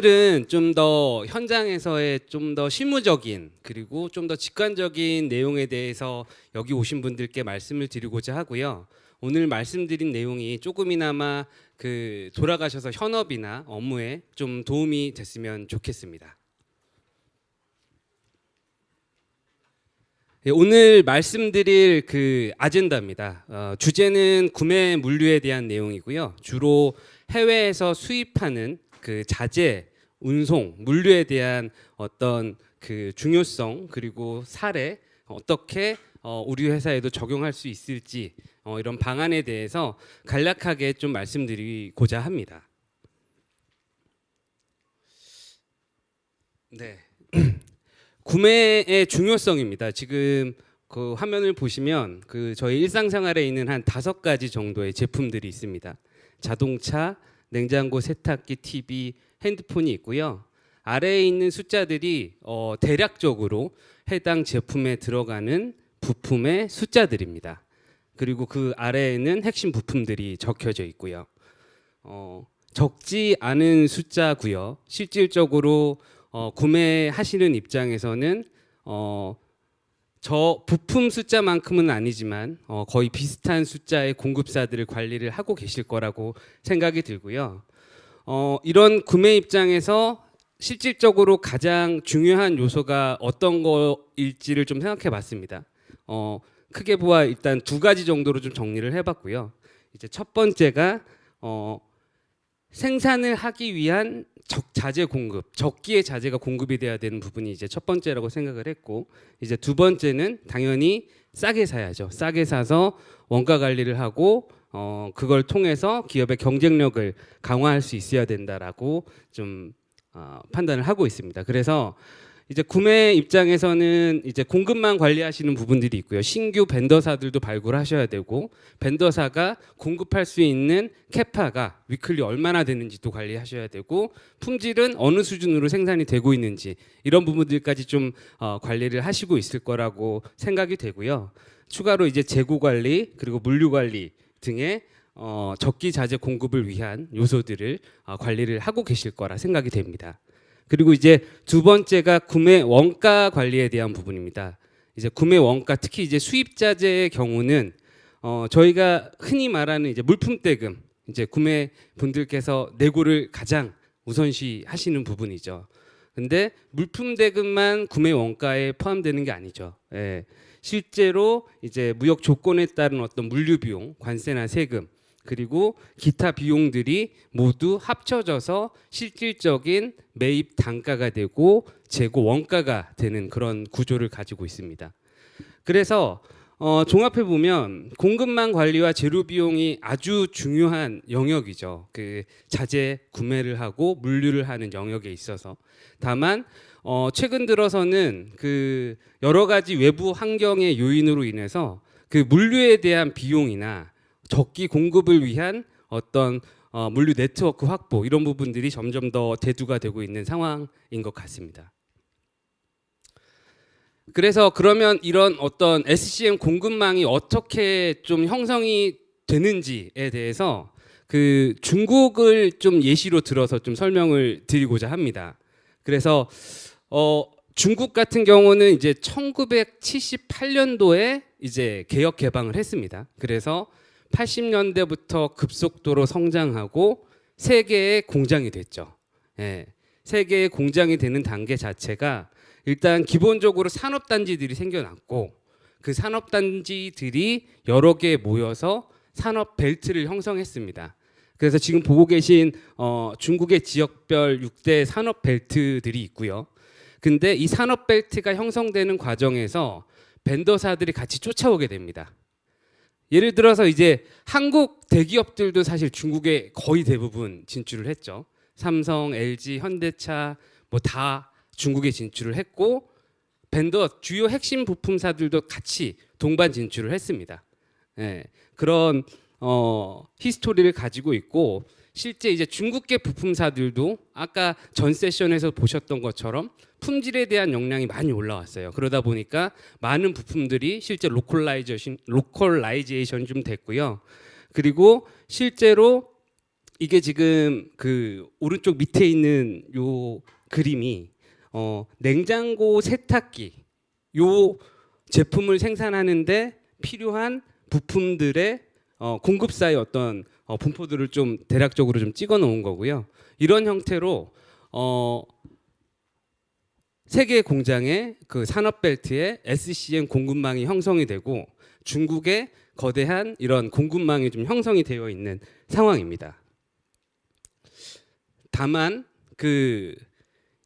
오늘은 좀 더 현장에서의 좀 더 실무적인 그리고 좀 더 직관적인 내용에 대해서 여기 오신 분들께 말씀을 드리고자 하고요. 오늘 말씀드린 내용이 조금이나마 돌아가셔서 현업이나 업무에 좀 도움이 됐으면 좋겠습니다. 오늘 말씀드릴 아젠다입니다. 주제는 구매 물류에 대한 내용이고요. 주로 해외에서 수입하는 자재, 운송, 물류에 대한 어떤 중요성 그리고 사례 어떻게 우리 회사에도 적용할 수 있을지 이런 방안에 대해서 간략하게 좀 말씀드리고자 합니다. 네. 구매의 중요성입니다. 지금 화면을 보시면 저희 일상생활에 있는 한 5가지 정도의 제품들이 있습니다. 자동차, 냉장고, 세탁기, TV, 핸드폰이 있고요. 아래에 있는 숫자들이 대략적으로 해당 제품에 들어가는 부품의 숫자들입니다. 그리고 그 아래에는 핵심 부품들이 적혀져 있고요. 적지 않은 숫자고요. 실질적으로 구매하시는 입장에서는 저 부품 숫자만큼은 아니지만 거의 비슷한 숫자의 공급사들을 관리를 하고 계실 거라고 생각이 들고요. 이런 구매 입장에서 실질적으로 가장 중요한 요소가 어떤 거일지를 좀 생각해 봤습니다. 크게 보아 일단 2가지 정도로 좀 정리를 해봤고요. 이제 첫 번째가 생산을 하기 위한 자재 공급, 적기의 자재가 공급이 돼야 되는 부분이 이제 첫 번째라고 생각을 했고, 이제 2번째는 당연히 싸게 사야죠. 싸게 사서 원가 관리를 하고 그걸 통해서 기업의 경쟁력을 강화할 수 있어야 된다라고 좀 판단을 하고 있습니다. 그래서 이제 구매 입장에서는 이제 공급망 관리하시는 부분들이 있고요. 신규 벤더사들도 발굴하셔야 되고, 벤더사가 공급할 수 있는 캐파가 위클리 얼마나 되는지도 관리하셔야 되고, 품질은 어느 수준으로 생산이 되고 있는지 이런 부분들까지 좀 관리를 하시고 있을 거라고 생각이 되고요. 추가로 이제 재고 관리 그리고 물류 관리 등의 적기 자재 공급을 위한 요소들을 관리를 하고 계실 거라 생각이 됩니다. 그리고 이제 2번째가 구매 원가 관리에 대한 부분입니다. 이제 구매 원가, 특히 이제 수입자재의 경우는 저희가 흔히 말하는 이제 물품대금, 이제 구매 분들께서 내고를 가장 우선시 하시는 부분이죠. 근데 물품대금만 구매 원가에 포함되는 게 아니죠. 예. 실제로 이제 무역 조건에 따른 어떤 물류 비용, 관세나 세금, 그리고 기타 비용들이 모두 합쳐져서 실질적인 매입 단가가 되고 재고 원가가 되는 그런 구조를 가지고 있습니다. 그래서 종합해 보면 공급망 관리와 재료 비용이 아주 중요한 영역이죠. 자재 구매를 하고 물류를 하는 영역에 있어서. 다만 최근 들어서는 여러 가지 외부 환경의 요인으로 인해서 물류에 대한 비용이나 적기 공급을 위한 어떤 물류 네트워크 확보 이런 부분들이 점점 더 대두가 되고 있는 상황인 것 같습니다. 그래서 그러면 이런 어떤 SCM 공급망이 어떻게 좀 형성이 되는지에 대해서 중국을 좀 예시로 들어서 좀 설명을 드리고자 합니다. 그래서 중국 같은 경우는 이제 1978년도에 이제 개혁 개방을 했습니다. 그래서 80년대부터 급속도로 성장하고 3개의 공장이 됐죠. 예, 3개의 공장이 되는 단계 자체가 일단 기본적으로 산업단지들이 생겨났고, 그 산업단지들이 여러 개 모여서 산업벨트를 형성했습니다. 그래서 지금 보고 계신 중국의 지역별 6대 산업벨트들이 있고요. 근데 이 산업벨트가 형성되는 과정에서 벤더사들이 같이 쫓아오게 됩니다. 예를 들어서 이제 한국 대기업들도 사실 중국에 거의 대부분 진출을 했죠. 삼성, LG, 현대차 뭐 다 중국에 진출을 했고, 주요 핵심 부품사들도 같이 동반 진출을 했습니다. 예, 그런 히스토리를 가지고 있고, 실제 이제 중국계 부품사들도 아까 전 세션에서 보셨던 것처럼 품질에 대한 역량이 많이 올라왔어요. 그러다 보니까 많은 부품들이 실제 로컬라이제이션 좀 됐고요. 그리고 실제로 이게 지금 그 오른쪽 밑에 있는 요 그림이 냉장고 세탁기 요 제품을 생산하는데 필요한 부품들의 공급사의 어떤 분포들을 좀 대략적으로 좀 찍어 놓은 거고요. 이런 형태로 세계 공장의 그 산업 벨트에 SCM 공급망이 형성이 되고 중국의 거대한 이런 공급망이 좀 형성이 되어 있는 상황입니다. 다만 그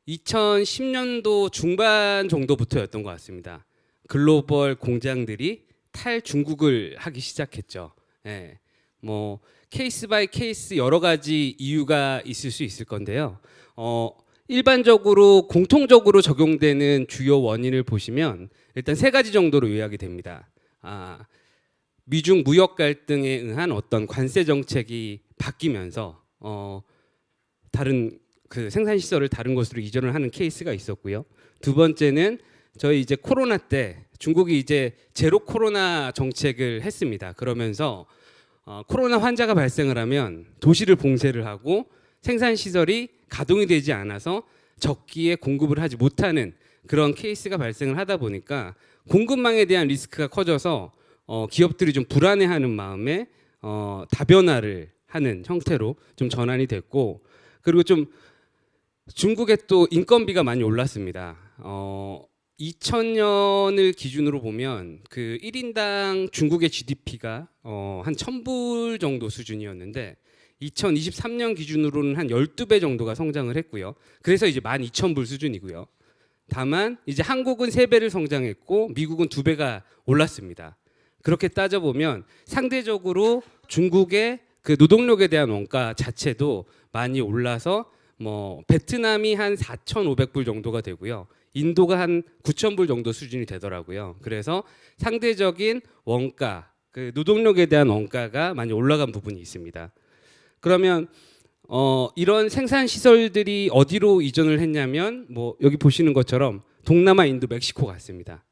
2010년도 중반 정도부터였던 것 같습니다. 글로벌 공장들이 탈중국을 하기 시작했죠. 예, 뭐 케이스 바이 케이스 여러 가지 이유가 있을 수 있을 건데요. 일반적으로 공통적으로 적용되는 주요 원인을 보시면 일단 세 가지 정도로 요약이 됩니다. 미중 무역 갈등에 의한 어떤 관세 정책이 바뀌면서 다른 그 생산 시설을 다른 곳으로 이전을 하는 케이스가 있었고요. 두 번째는 저희 이제 코로나 때 중국이 이제 제로 코로나 정책을 했습니다. 그러면서 코로나 환자가 발생을 하면 도시를 봉쇄를 하고 생산 시설이 가동이 되지 않아서 적기에 공급을 하지 못하는 그런 케이스가 발생을 하다 보니까 공급망에 대한 리스크가 커져서 기업들이 좀 불안해하는 마음에 다변화를 하는 형태로 좀 전환이 됐고, 그리고 좀 중국의 또 인건비가 많이 올랐습니다. 2000년을 기준으로 보면 그 1인당 중국의 GDP가 한 1000불 정도 수준이었는데 2023년 기준으로는 한 12배 정도가 성장을 했고요. 그래서 이제 12,000불 수준이고요. 다만 이제 한국은 3배를 성장했고 미국은 2배가 올랐습니다. 그렇게 따져보면 상대적으로 중국의 그 노동력에 대한 원가 자체도 많이 올라서 뭐 베트남이 한 4,500불 정도가 되고요. 인도가 한 9,000불 정도 수준이 되더라고요. 그래서 상대적인 원가, 그 노동력에 대한 원가가 많이 올라간 부분이 있습니다. 그러면 이런 생산 시설들이 어디로 이전을 했냐면 뭐 여기 보시는 것처럼 동남아, 인도, 멕시코 갔습니다.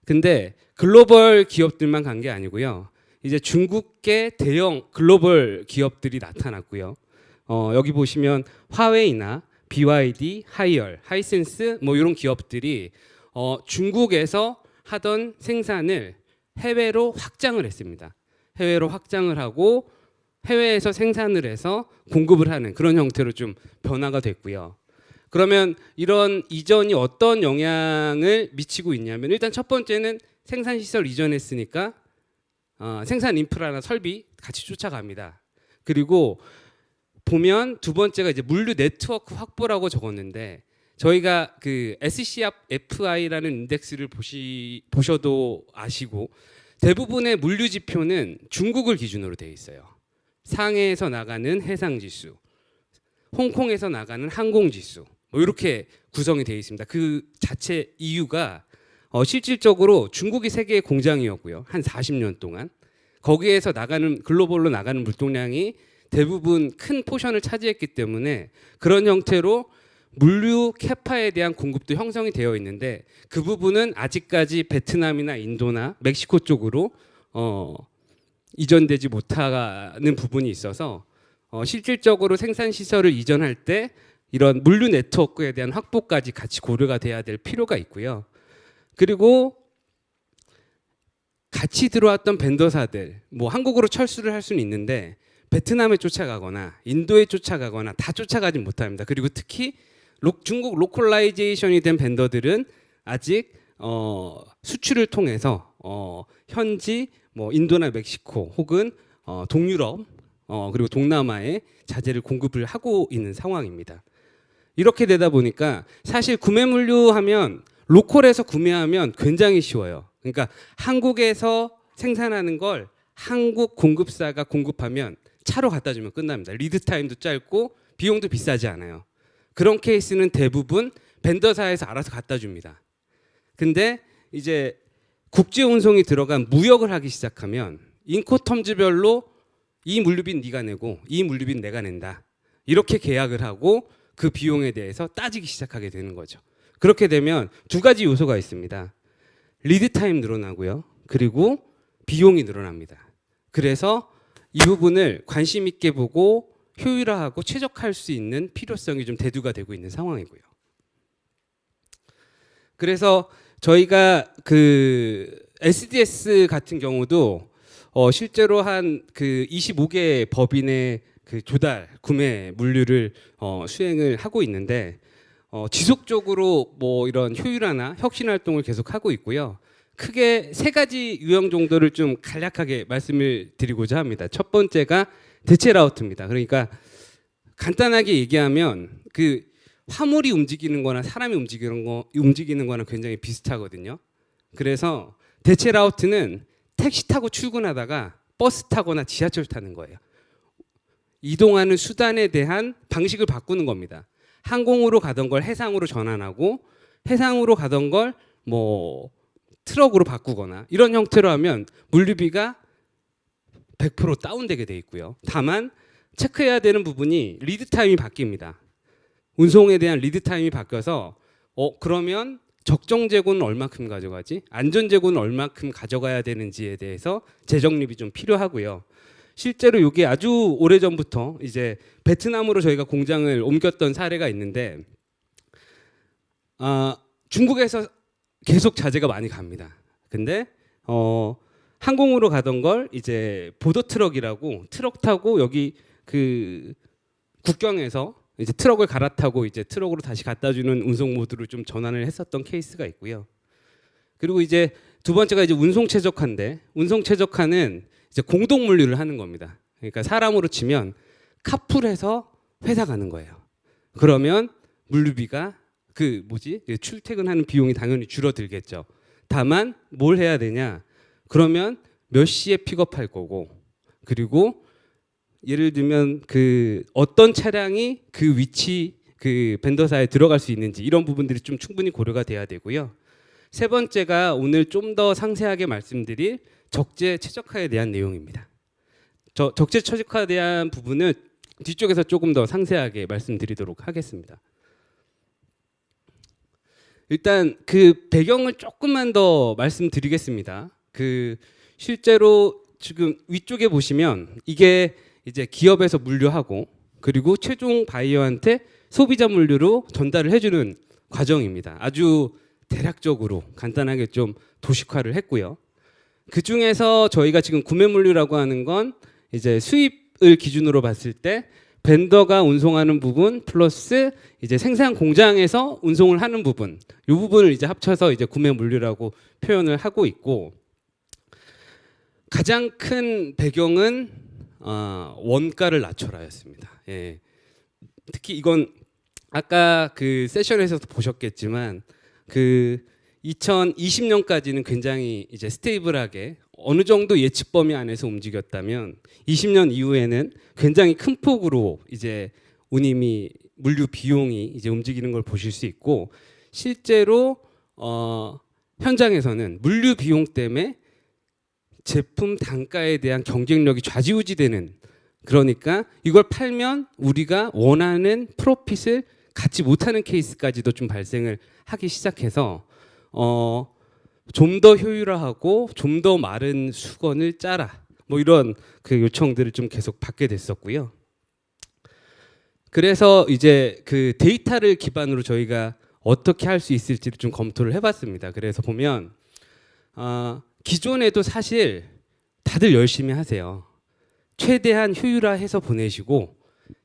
근데 글로벌 기업들만 간 게 아니고요. 이제 중국계 대형 글로벌 기업들이 나타났고요. 여기 보시면 화웨이나 BYD, 하이얼, 하이센스 뭐 이런 기업들이 중국에서 하던 생산을 해외로 확장을 했습니다. 해외로 확장을 하고 해외에서 생산을 해서 공급을 하는 그런 형태로 좀 변화가 됐고요. 그러면 이런 이전이 어떤 영향을 미치고 있냐면 일단 첫 번째는 생산 시설 이전했으니까 생산 인프라나 설비 같이 쫓아갑니다. 그리고 보면 두 번째가 이제 물류 네트워크 확보라고 적었는데 저희가 그 SCFI라는 인덱스를 보셔도 아시고 대부분의 물류 지표는 중국을 기준으로 되어 있어요. 상해에서 나가는 해상 지수, 홍콩에서 나가는 항공 지수, 뭐 이렇게 구성이 되어 있습니다. 그 자체 이유가 실질적으로 중국이 세계의 공장이었고요. 한 40년 동안 거기에서 나가는 글로벌로 나가는 물동량이 대부분 큰 포션을 차지했기 때문에 그런 형태로 물류 캐파에 대한 공급도 형성이 되어 있는데 그 부분은 아직까지 베트남이나 인도나 멕시코 쪽으로 이전되지 못하는 부분이 있어서 실질적으로 생산 시설을 이전할 때 이런 물류 네트워크에 대한 확보까지 같이 고려가 돼야 될 필요가 있고요. 그리고 같이 들어왔던 벤더사들, 뭐 한국으로 철수를 할 수는 있는데 베트남에 쫓아가거나 인도에 쫓아가거나 다 쫓아가지 못합니다. 그리고 특히 중국 로컬라이제이션이 된 벤더들은 아직 수출을 통해서 현지 뭐 인도나 멕시코 혹은 동유럽 그리고 동남아에 자재를 공급을 하고 있는 상황입니다. 이렇게 되다 보니까 사실 구매 물류하면 로컬에서 구매하면 굉장히 쉬워요. 그러니까 한국에서 생산하는 걸 한국 공급사가 공급하면 차로 갖다 주면 끝납니다. 리드 타임도 짧고 비용도 비싸지 않아요. 그런 케이스는 대부분 벤더사에서 알아서 갖다 줍니다. 근데 이제 국제 운송이 들어간 무역을 하기 시작하면 인코텀즈별로 이 물류비는 네가 내고 이 물류비는 내가 낸다. 이렇게 계약을 하고 그 비용에 대해서 따지기 시작하게 되는 거죠. 그렇게 되면 두 가지 요소가 있습니다. 리드 타임 늘어나고요. 그리고 비용이 늘어납니다. 그래서 이 부분을 관심 있게 보고 효율화하고 최적화할 수 있는 필요성이 좀 대두가 되고 있는 상황이고요. 그래서 저희가 그 SDS 같은 경우도 실제로 한 그 25개 법인의 그 조달 구매 물류를 수행을 하고 있는데 지속적으로 뭐 이런 효율화나 혁신 활동을 계속 하고 있고요. 크게 세 가지 유형 정도를 좀 간략하게 말씀을 드리고자 합니다. 첫 번째가 대체 라우트입니다. 그러니까 간단하게 얘기하면 그 화물이 움직이는 거나 사람이 움직이는 거나 굉장히 비슷하거든요. 그래서 대체 라우트는 택시 타고 출근하다가 버스 타거나 지하철 타는 거예요. 이동하는 수단에 대한 방식을 바꾸는 겁니다. 항공으로 가던 걸 해상으로 전환하고 해상으로 가던 걸 뭐 트럭으로 바꾸거나 이런 형태로 하면 물류비가 100% 다운되게 돼 있고요. 다만 체크해야 되는 부분이 리드 타임이 바뀝니다. 운송에 대한 리드 타임이 바뀌어서 그러면 적정 재고는 얼마큼 가져가지? 안전 재고는 얼마큼 가져가야 되는지에 대해서 재정립이 좀 필요하고요. 실제로 이게 아주 오래전부터 이제 베트남으로 저희가 공장을 옮겼던 사례가 있는데 중국에서 계속 자재가 많이 갑니다. 근데 항공으로 가던 걸 이제 보더 트럭이라고 트럭 타고 여기 그 국경에서 이제 트럭을 갈아타고 이제 트럭으로 다시 갖다 주는 운송 모드로 좀 전환을 했었던 케이스가 있고요. 그리고 이제 두 번째가 이제 운송 최적화인데 운송 최적화는 이제 공동 물류를 하는 겁니다. 그러니까 사람으로 치면 카풀해서 회사 가는 거예요. 그러면 물류비가 출퇴근하는 비용이 당연히 줄어들겠죠. 다만 뭘 해야 되냐? 그러면 몇 시에 픽업할 거고 그리고 예를 들면 그 어떤 차량이 그 위치 그 벤더사에 들어갈 수 있는지 이런 부분들이 좀 충분히 고려가 돼야 되고요. 세 번째가 오늘 좀 더 상세하게 말씀드릴 적재 최적화에 대한 내용입니다. 적재 최적화에 대한 부분은 뒤쪽에서 조금 더 상세하게 말씀드리도록 하겠습니다. 일단 그 배경을 조금만 더 말씀드리겠습니다. 그 실제로 지금 위쪽에 보시면 이게 이제 기업에서 물류하고 그리고 최종 바이어한테 소비자 물류로 전달을 해주는 과정입니다. 아주 대략적으로 간단하게 좀 도식화를 했고요. 그 중에서 저희가 지금 구매 물류라고 하는 건 이제 수입을 기준으로 봤을 때 벤더가 운송하는 부분 플러스 이제 생산 공장에서 운송을 하는 부분, 이 부분을 이제 합쳐서 이제 구매 물류라고 표현을 하고 있고 가장 큰 배경은 원가를 낮춰라였습니다. 예. 특히 이건 아까 그 세션에서도 보셨겠지만 그 2020년까지는 굉장히 이제 스테이블하게 어느 정도 예측 범위 안에서 움직였다면 20년 이후에는 굉장히 큰 폭으로 이제 운임이 물류 비용이 이제 움직이는 걸 보실 수 있고 실제로 현장에서는 물류 비용 때문에 제품 단가에 대한 경쟁력이 좌지우지되는 그러니까 이걸 팔면 우리가 원하는 프로핏을 갖지 못하는 케이스까지도 좀 발생을 하기 시작해서 좀 더 효율화하고 좀 더 마른 수건을 짜라 뭐 이런 그 요청들을 좀 계속 받게 됐었고요. 그래서 이제 그 데이터를 기반으로 저희가 어떻게 할 수 있을지를 좀 검토를 해봤습니다. 그래서 보면 기존에도 사실 다들 열심히 하세요. 최대한 효율화해서 보내시고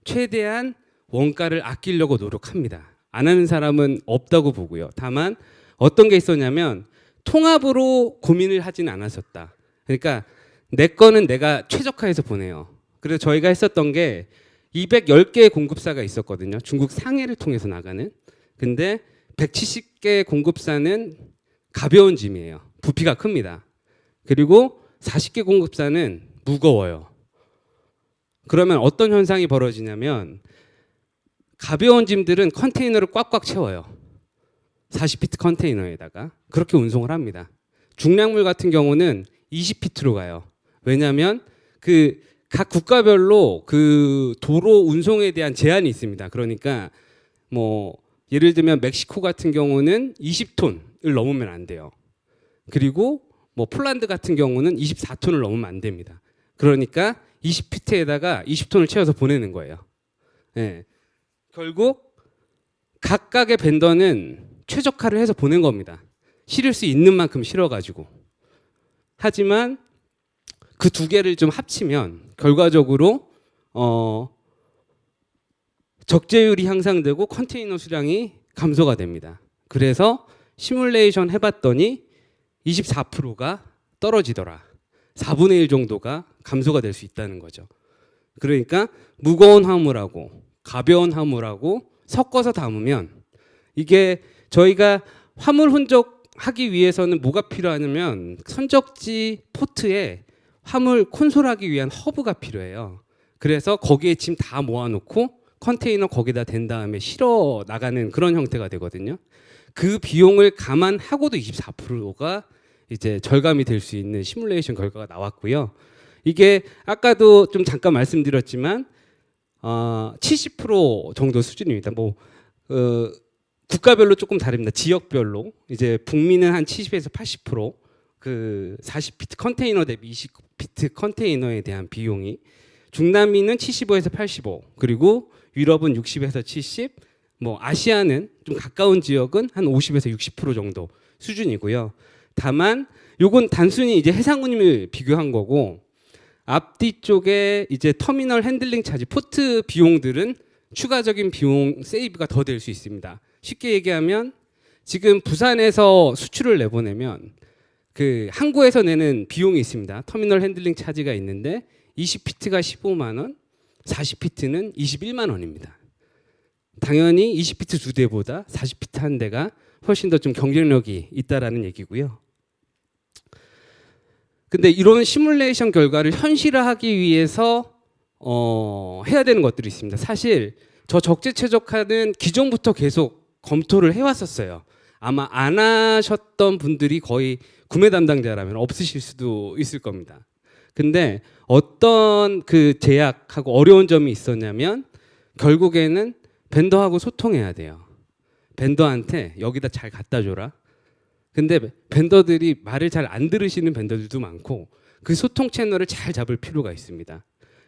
최대한 원가를 아끼려고 노력합니다. 안 하는 사람은 없다고 보고요. 다만 어떤 게 있었냐면 통합으로 고민을 하진 않았었다. 그러니까 내 거는 내가 최적화해서 보내요. 그래서 저희가 했었던 게 210개의 공급사가 있었거든요. 중국 상해를 통해서 나가는. 근데 170개 공급사는 가벼운 짐이에요. 부피가 큽니다. 그리고 40개 공급사는 무거워요. 그러면 어떤 현상이 벌어지냐면 가벼운 짐들은 컨테이너를 꽉꽉 채워요. 40피트 컨테이너에다가 그렇게 운송을 합니다. 중량물 같은 경우는 20피트로 가요. 왜냐하면 그 각 국가별로 그 도로 운송에 대한 제한이 있습니다. 그러니까 뭐 예를 들면 멕시코 같은 경우는 20톤을 넘으면 안 돼요. 그리고 뭐 폴란드 같은 경우는 24톤을 넘으면 안 됩니다. 그러니까 20피트에다가 20톤을 채워서 보내는 거예요. 예. 결국 각각의 벤더는 최적화를 해서 보낸 겁니다. 실을 수 있는 만큼 실어가지고. 하지만 그 두 개를 좀 합치면 결과적으로 적재율이 향상되고 컨테이너 수량이 감소가 됩니다. 그래서 시뮬레이션 해봤더니 24%가 떨어지더라. 4분의 1 정도가 감소가 될 수 있다는 거죠. 그러니까 무거운 화물하고 가벼운 화물하고 섞어서 담으면 이게 저희가 화물 혼적하기 위해서는 뭐가 필요하냐면 선적지 포트에 화물 콘솔하기 위한 허브가 필요해요. 그래서 거기에 짐 다 모아놓고 컨테이너 거기다 댄 다음에 실어 나가는 그런 형태가 되거든요. 그 비용을 감안하고도 24%가 이제 절감이 될 수 있는 시뮬레이션 결과가 나왔고요. 이게 아까도 좀 잠깐 말씀드렸지만 70% 정도 수준입니다. 뭐 국가별로 조금 다릅니다. 지역별로 이제 북미는 한 70에서 80%, 그 40피트 컨테이너 대비 20피트 컨테이너에 대한 비용이, 중남미는 75에서 85, 그리고 유럽은 60에서 70, 뭐 아시아는 좀 가까운 지역은 한 50에서 60% 정도 수준이고요. 다만 요건 단순히 이제 해상운임을 비교한 거고, 앞뒤 쪽에 이제 터미널 핸들링 차지, 포트 비용들은 추가적인 비용 세이브가 더 될 수 있습니다. 쉽게 얘기하면 지금 부산에서 수출을 내보내면 그 항구에서 내는 비용이 있습니다. 터미널 핸들링 차지가 있는데 20피트가 15만 원, 40피트는 21만 원입니다. 당연히 20피트 두 대보다 40피트 한 대가 훨씬 더 좀 경쟁력이 있다라는 얘기고요. 근데 이런 시뮬레이션 결과를 현실화하기 위해서 해야 되는 것들이 있습니다. 사실 저 적재 최적화는 기존부터 계속 검토를 해왔었어요. 아마 안 하셨던 분들이 거의 구매 담당자라면 없으실 수도 있을 겁니다. 근데 어떤 그 제약하고 어려운 점이 있었냐면 결국에는 벤더하고 소통해야 돼요. 벤더한테 여기다 잘 갖다 줘라. 근데 벤더들이 말을 잘 안 들으시는 벤더들도 많고 그 소통 채널을 잘 잡을 필요가 있습니다.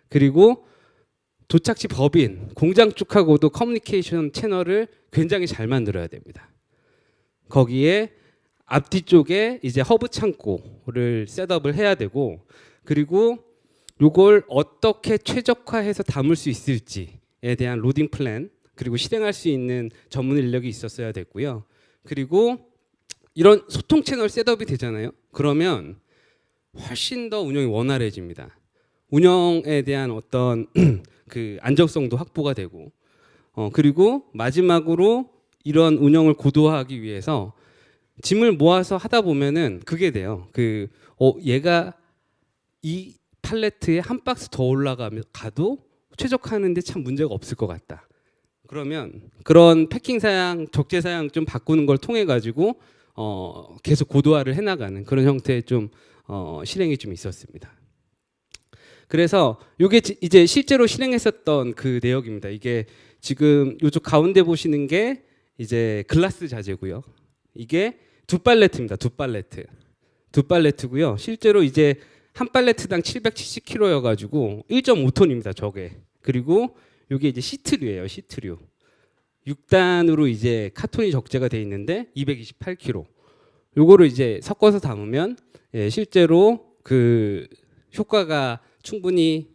그리고 도착지 법인, 공장 쪽하고도 커뮤니케이션 채널을 굉장히 잘 만들어야 됩니다. 거기에 앞뒤 쪽에 이제 허브 창고를 셋업을 해야 되고, 그리고 이걸 어떻게 최적화해서 담을 수 있을지에 대한 로딩 플랜, 그리고 실행할 수 있는 전문 인력이 있었어야 됐고요. 그리고 이런 소통 채널 셋업이 되잖아요. 그러면 훨씬 더 운영이 원활해집니다. 운영에 대한 어떤 그 안정성도 확보가 되고, 그리고 마지막으로 이런 운영을 고도화하기 위해서 짐을 모아서 하다 보면은 그게 돼요. 얘가 이 팔레트에 한 박스 더 올라가도 최적화하는데 참 문제가 없을 것 같다. 그러면 그런 패킹 사양, 적재 사양 좀 바꾸는 걸 통해 가지고 계속 고도화를 해나가는 그런 형태의 좀 실행이 좀 있었습니다. 그래서 이게 이제 실제로 실행했었던 그 내역입니다. 이게 지금 요쪽 가운데 보시는 게 이제 글라스 자재고요. 이게 두 팔레트입니다. 두 팔레트고요. 실제로 이제 한 팔레트당 770kg여가지고 1.5톤입니다. 저게. 그리고 이게 이제 시트류예요. 시트류. 6단으로 이제 카톤이 적재가 돼 있는데 228kg. 요거를 이제 섞어서 담으면 실제로 그 효과가 충분히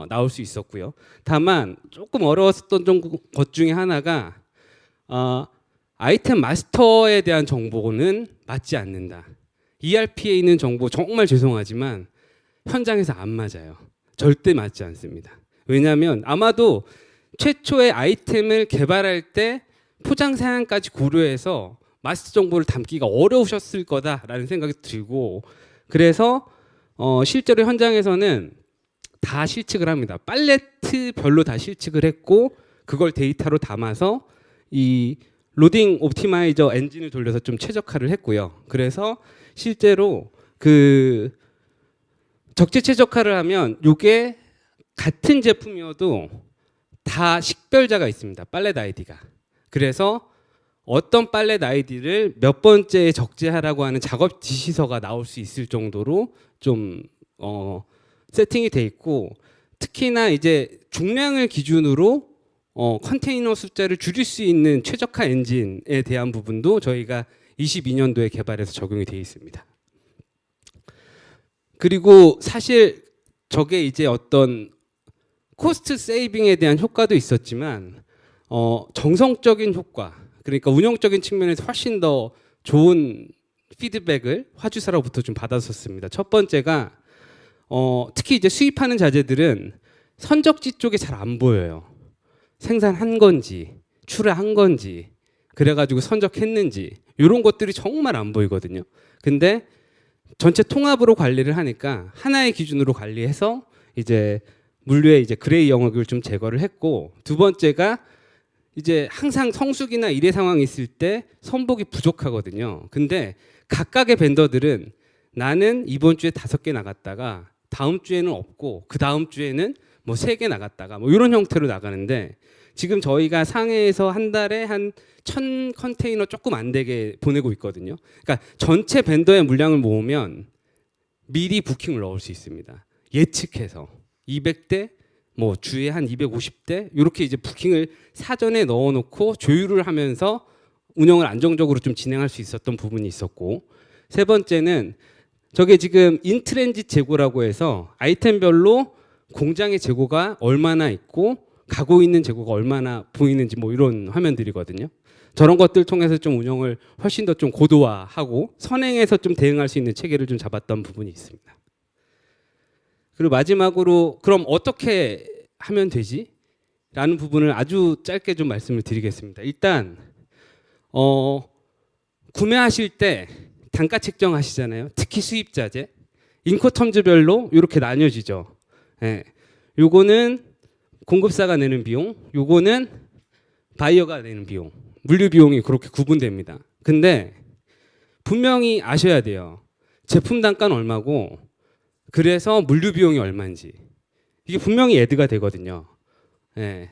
나올 수 있었고요. 다만 조금 어려웠던 것 중에 하나가 아이템 마스터에 대한 정보는 맞지 않는다. ERP에 있는 정보 정말 죄송하지만 현장에서 안 맞아요. 절대 맞지 않습니다. 왜냐하면 아마도 최초의 아이템을 개발할 때 포장 사양까지 고려해서 마스터 정보를 담기가 어려우셨을 거다라는 생각이 들고, 그래서 실제로 현장에서는 다 실측을 합니다. 팔레트별로 다 실측을 했고 그걸 데이터로 담아서 이 로딩 옵티마이저 엔진을 돌려서 좀 최적화를 했고요. 그래서 실제로 그 적재 최적화를 하면 이게 같은 제품이어도 다 식별자가 있습니다. 팔렛 아이디가. 그래서 어떤 팔렛 아이디를 몇 번째에 적재하라고 하는 작업 지시서가 나올 수 있을 정도로 좀 세팅이 돼 있고, 특히나 이제 중량을 기준으로 컨테이너 숫자를 줄일 수 있는 최적화 엔진에 대한 부분도 저희가 22년도에 개발해서 적용이 되어 있습니다. 그리고 사실 저게 이제 어떤 코스트 세이빙에 대한 효과도 있었지만 정성적인 효과, 그러니까 운영적인 측면에서 훨씬 더 좋은 피드백을 화주사로부터 좀 받았었습니다. 첫 번째가 특히 이제 수입하는 자재들은 선적지 쪽에 잘 안 보여요. 생산한 건지 출하한 건지 그래가지고 선적했는지 이런 것들이 정말 안 보이거든요. 근데 전체 통합으로 관리를 하니까 하나의 기준으로 관리해서 이제 물류의 이제 그레이 영역을 좀 제거를 했고, 두 번째가 이제 항상 성수기나 일회 상황이 있을 때 선복이 부족하거든요. 근데 각각의 벤더들은 나는 이번 주에 5개 나갔다가 다음 주에는 없고 그 다음 주에는 뭐 3개 나갔다가 뭐 이런 형태로 나가는데, 지금 저희가 상해에서 한 달에 한 1000 컨테이너 조금 안 되게 보내고 있거든요. 그러니까 전체 벤더의 물량을 모으면 미리 부킹을 넣을 수 있습니다. 예측해서 200대 뭐 주에 한 250대 이렇게 이제 부킹을 사전에 넣어놓고 조율을 하면서 운영을 안정적으로 좀 진행할 수 있었던 부분이 있었고, 세 번째는 저게 지금 인트랜짓 재고라고 해서 아이템별로 공장의 재고가 얼마나 있고 가고 있는 재고가 얼마나 보이는지 뭐 이런 화면들이거든요. 저런 것들 통해서 좀 운영을 훨씬 더 좀 고도화하고 선행해서 좀 대응할 수 있는 체계를 좀 잡았던 부분이 있습니다. 그리고 마지막으로 그럼 어떻게 하면 되지? 라는 부분을 아주 짧게 좀 말씀을 드리겠습니다. 일단 구매하실 때 단가 책정하시잖아요. 특히 수입자재. 인코텀즈별로 이렇게 나뉘어지죠. 예. 요거는 공급사가 내는 비용, 요거는 바이어가 내는 비용, 물류 비용이 그렇게 구분됩니다. 근데 분명히 아셔야 돼요. 제품 단가는 얼마고 그래서 물류 비용이 얼마인지 이게 분명히 애드가 되거든요. 예.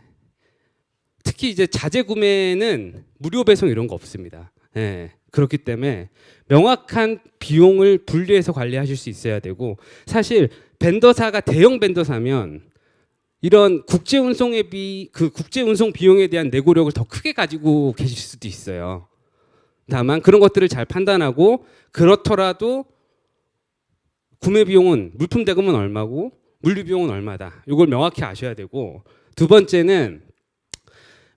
특히 이제 자재 구매는 무료 배송 이런 거 없습니다. 예. 그렇기 때문에 명확한 비용을 분리해서 관리하실 수 있어야 되고, 사실 벤더사가 대형 벤더사면 이런 국제 운송의 그 국제 운송 비용에 대한 내고력을 더 크게 가지고 계실 수도 있어요. 다만 그런 것들을 잘 판단하고, 그렇더라도 구매 비용은 물품 대금은 얼마고 물류 비용은 얼마다. 이걸 명확히 아셔야 되고, 두 번째는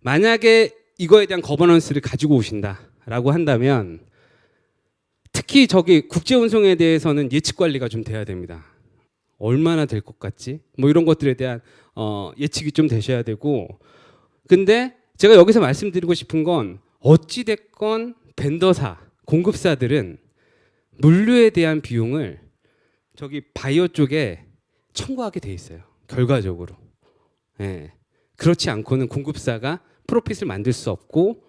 만약에 이거에 대한 거버넌스를 가지고 오신다라고 한다면 특히 저기 국제 운송에 대해서는 예측 관리가 좀 돼야 됩니다. 얼마나 될 것 같지? 뭐 이런 것들에 대한 예측이 좀 되셔야 되고, 근데 제가 여기서 말씀드리고 싶은 건 어찌 됐건 벤더사, 공급사들은 물류에 대한 비용을 저기 바이오 쪽에 청구하게 돼 있어요. 결과적으로. 예. 그렇지 않고는 공급사가 프로핏을 만들 수 없고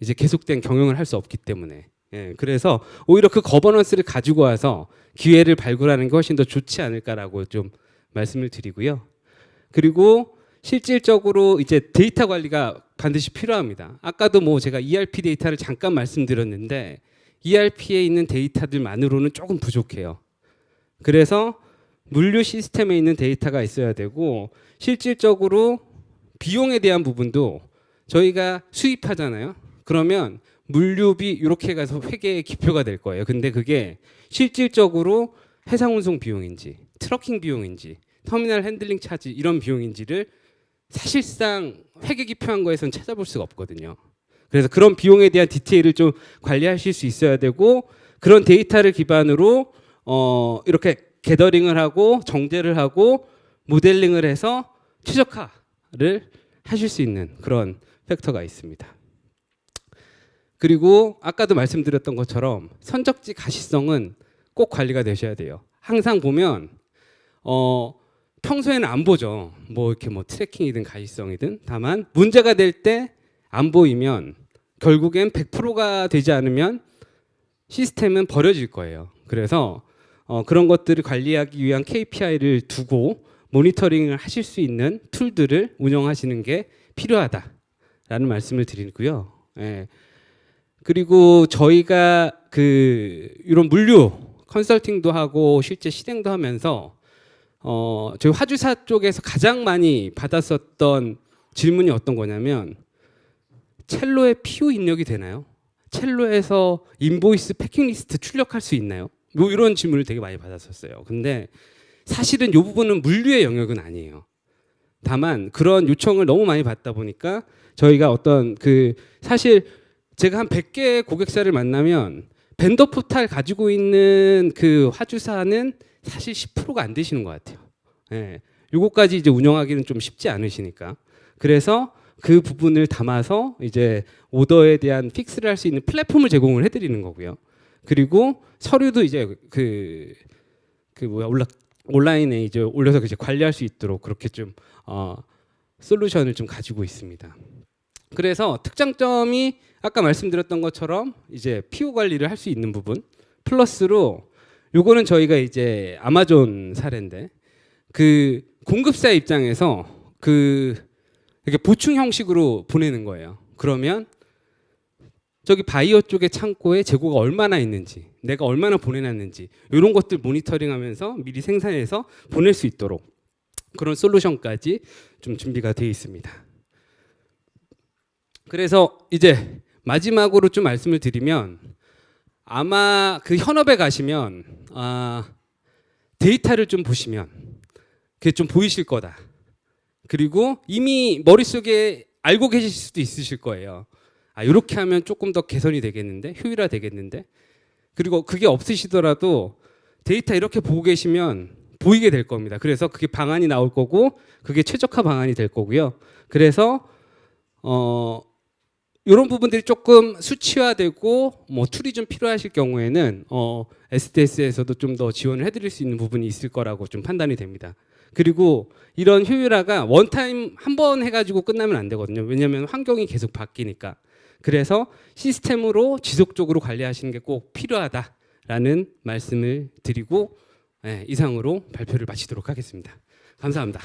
이제 계속된 경영을 할 수 없기 때문에. 예. 그래서 오히려 그 거버넌스를 가지고 와서 기회를 발굴하는 게 훨씬 더 좋지 않을까라고 좀 말씀을 드리고요. 그리고 실질적으로 이제 데이터 관리가 반드시 필요합니다. 아까도 뭐 제가 ERP 데이터를 잠깐 말씀드렸는데 ERP에 있는 데이터들만으로는 조금 부족해요. 그래서 물류 시스템에 있는 데이터가 있어야 되고, 실질적으로 비용에 대한 부분도 저희가 수입하잖아요. 그러면 물류비 이렇게 가서 회계에 기표가 될 거예요. 근데 그게 실질적으로 해상 운송 비용인지 트러킹 비용인지 터미널 핸들링 차지 이런 비용인지를 사실상 회계 기표한 거에선 찾아볼 수가 없거든요. 그래서 그런 비용에 대한 디테일을 좀 관리하실 수 있어야 되고, 그런 데이터를 기반으로 이렇게 게더링을 하고 정제를 하고 모델링을 해서 최적화를 하실 수 있는 그런 팩터가 있습니다. 그리고 아까도 말씀드렸던 것처럼 선적지 가시성은 꼭 관리가 되셔야 돼요. 항상 보면 평소에는 안 보죠. 뭐 이렇게 뭐 트래킹이든 가시성이든. 다만 문제가 될 때 안 보이면 결국엔 100%가 되지 않으면 시스템은 버려질 거예요. 그래서 그런 것들을 관리하기 위한 KPI를 두고 모니터링을 하실 수 있는 툴들을 운영하시는 게 필요하다라는 말씀을 드리고요. 예. 그리고 저희가 이런 물류 컨설팅도 하고 실제 실행도 하면서 저희 화주사 쪽에서 가장 많이 받았었던 질문이 어떤 거냐면 첼로에 PU 입력이 되나요? 첼로에서 인보이스 패킹리스트 출력할 수 있나요? 뭐 이런 질문을 되게 많이 받았었어요. 근데 사실은 이 부분은 물류의 영역은 아니에요. 다만 그런 요청을 너무 많이 받다 보니까 저희가 어떤 사실 제가 한 100개의 고객사를 만나면 벤더 포탈 가지고 있는 그 화주사는 사실 10%가 안 되시는 것 같아요. 예. 요거까지 이제 운영하기는 좀 쉽지 않으시니까. 그래서 그 부분을 담아서 이제 오더에 대한 픽스를 할 수 있는 플랫폼을 제공을 해드리는 거고요. 그리고 서류도 이제 온라인에 이제 올려서 이제 관리할 수 있도록 그렇게 좀 솔루션을 좀 가지고 있습니다. 그래서 특장점이 아까 말씀드렸던 것처럼 이제 PO 관리를 할 수 있는 부분 플러스로 요거는 저희가 이제 아마존 사례인데 그 공급사 입장에서 이렇게 보충 형식으로 보내는 거예요. 그러면 저기 바이어 쪽의 창고에 재고가 얼마나 있는지, 내가 얼마나 보내놨는지 이런 것들 모니터링하면서 미리 생산해서 보낼 수 있도록 그런 솔루션까지 좀 준비가 되어 있습니다. 그래서 이제 마지막으로 좀 말씀을 드리면 아마 그 현업에 가시면 데이터를 좀 보시면 그게 좀 보이실 거다. 그리고 이미 머릿속에 알고 계실 수도 있으실 거예요. 이렇게 하면 조금 더 개선이 되겠는데, 효율화 되겠는데. 그리고 그게 없으시더라도 데이터 이렇게 보고 계시면 보이게 될 겁니다. 그래서 그게 방안이 나올 거고 그게 최적화 방안이 될 거고요. 그래서 이런 부분들이 조금 수치화되고 뭐 툴이 좀 필요하실 경우에는 SDS에서도 좀 더 지원을 해드릴 수 있는 부분이 있을 거라고 좀 판단이 됩니다. 그리고 이런 효율화가 원타임 한 번 해가지고 끝나면 안 되거든요. 왜냐하면 환경이 계속 바뀌니까. 그래서 시스템으로 지속적으로 관리하시는 게 꼭 필요하다라는 말씀을 드리고 이상으로 발표를 마치도록 하겠습니다. 감사합니다.